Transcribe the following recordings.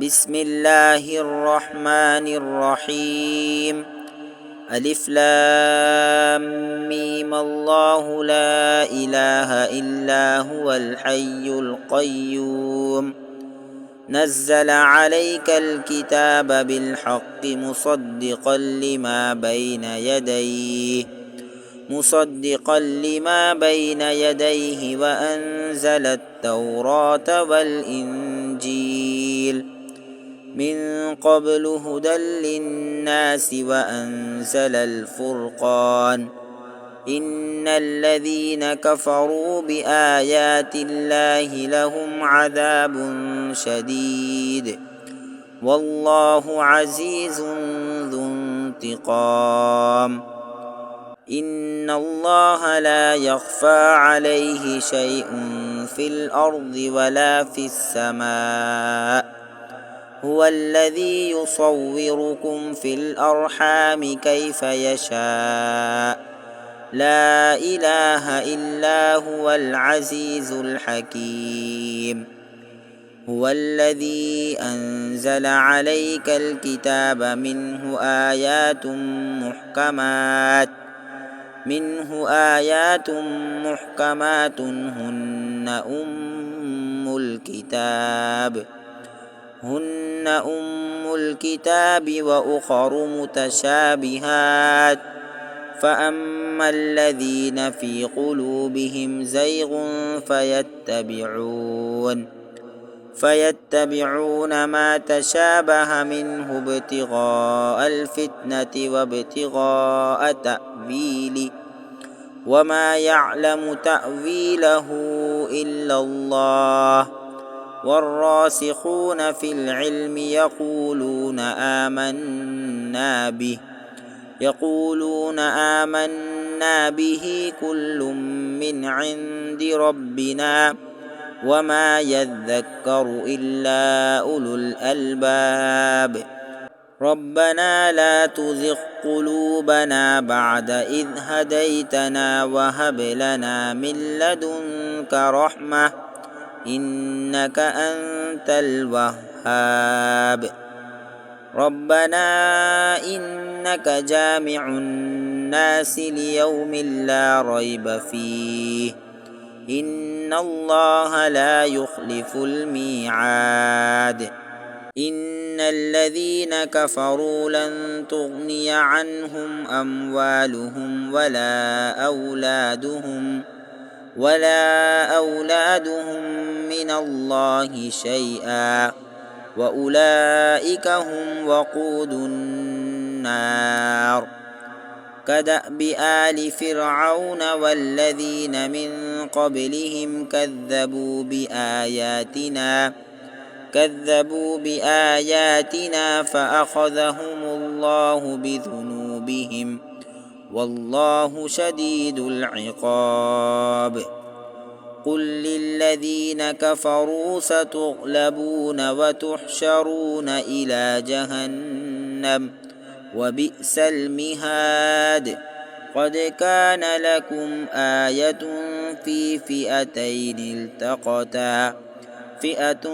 بسم الله الرحمن الرحيم. ألف لام ميم الله لا إله إلا هو الحي القيوم نزل عليك الكتاب بالحق مصدقا لما بين يديه وأنزل التوراة والإنجيل من قبل هدى للناس وأنزل الفرقان إن الذين كفروا بآيات الله لهم عذاب شديد والله عزيز ذو انتقام. إن الله لا يخفى عليه شيء في الأرض ولا في السماء هو الذي يصوركم في الأرحام كيف يشاء لا إله إلا هو العزيز الحكيم. هو الذي أنزل عليك الكتاب منه آيات محكمات هن أم الكتاب وأخر متشابهات فأما الذين في قلوبهم زيغ فيتبعون ما تشابه منه ابتغاء الفتنة وابتغاء تأويله وما يعلم تأويله إلا الله والراسخون في العلم يقولون آمنا به كل من عند ربنا وما يذكر إلا أولو الألباب. ربنا لا تزغ قلوبنا بعد إذ هديتنا وهب لنا من لدنك رحمة إنك أنت الوهاب. ربنا إنك جامع الناس ليوم لا ريب فيه إن الله لا يخلف الميعاد. إن الذين كفروا لن تغني عنهم أموالهم ولا أولادهم من الله شيئا وأولئك هم وقود النار. كدأب آل فرعون والذين من قبلهم كذبوا بآياتنا فأخذهم الله بذنوبهم والله شديد العقاب. قل للذين كفروا ستغلبون وتحشرون إلى جهنم وبئس المهاد. قد كان لكم آية في فئتين التقتا فئة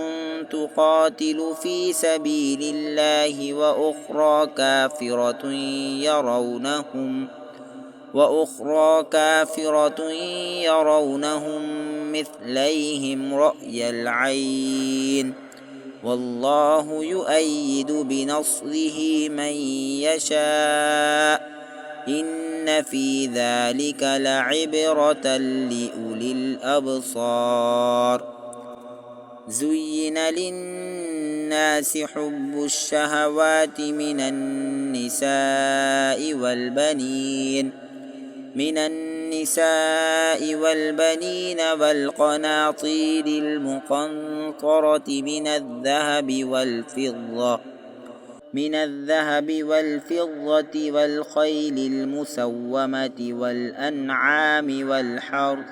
تقاتل في سبيل الله وأخرى كافرة يرونهم مثليهم رأي العين والله يؤيد بنصره من يشاء إن في ذلك لعبرة لأولي الأبصار. زين للناس حب الشهوات من النساء والبنين والقناطير المقنطرة من الذهب والفضة والخيل المسومة والأنعام والحرث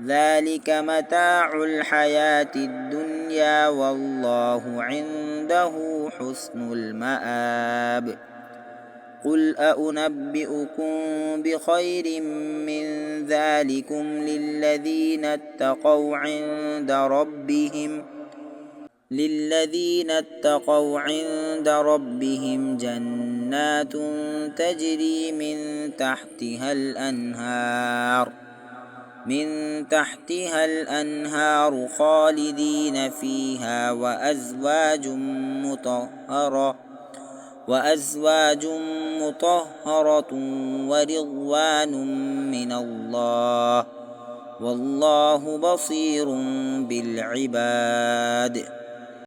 ذلك متاع الحياة الدنيا والله عنده حسن المآب. قل أنبئكم بخير من ذلكم للذين اتقوا عند ربهم للذين اتقوا عند ربهم جنات تجري من تحتها الأنهار خالدين فيها وأزواج مطهرة ورضوان من الله والله بصير بالعباد.